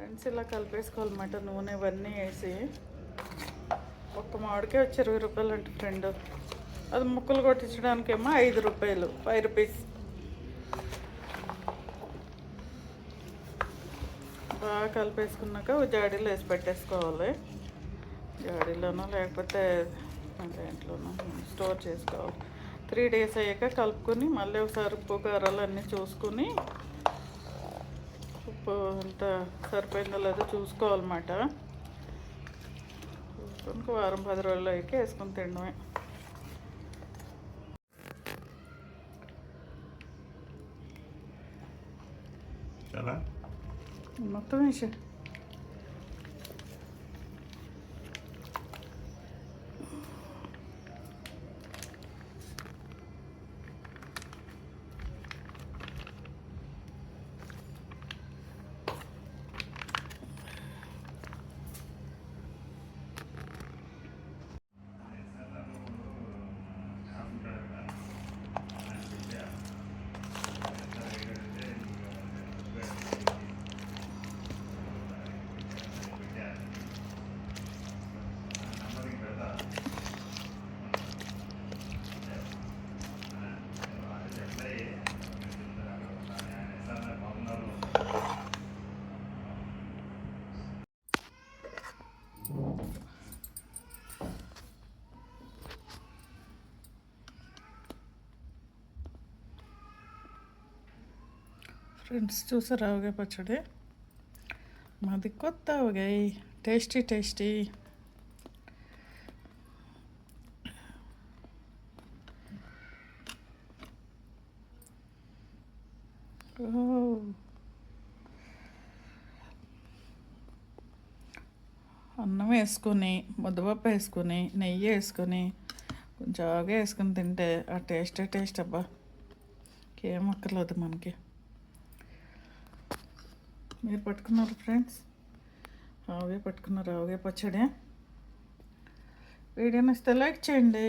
Friends ఇలా కలిపేసుకోవాలన్నమాట. నూనె ఇవన్నీ వేసి. ఒక్క మామిడికాయ వచ్చి 20 రూపాయలు అంటే ఫ్రెండ్. అది ముక్కలు కొట్టించడానికేమో 5 రూపాయలు, 5 రూపీస్. బాగా కలిపేసుకున్నాక జాడీలో వేసి పెట్టేసుకోవాలి. జాడీలోనో లేకపోతే దేంట్లోనో స్టోర్ చేసుకోవాలి. 3 డేస్ అయ్యాక కలుపుకొని మళ్ళీ ఒకసారి ఉప్పు కారాలు అన్నీ చూసుకుని ఉప్పు అంత సరిపోయిందో లేదో చూసుకోవాలన్నమాట. చూసుకొని వారం 10 రోజులు అయ్యాక వేసుకొని తినడమే. మొత్తం వేసా. ఫ్రెండ్స్ చూసారు ఆవకాయ పచ్చడి. మాది కొత్త ఆవకాయ, టేస్టీ టేస్టీ. అన్నం వేసుకొని ముద్దపప్పు వేసుకొని నెయ్యి వేసుకొని కొంచెం ఆవకాయ వేసుకొని తింటే ఆ టేస్ట్ అబ్బా ఏం అక్కర్లేదు మనకి. మీరు పట్టుకున్నారు ఫ్రెండ్స్, ఆవకాయ పట్టుకున్నారు, ఆవకాయ పచ్చడి. వీడియో నచ్చితే లైక్ చేయండి.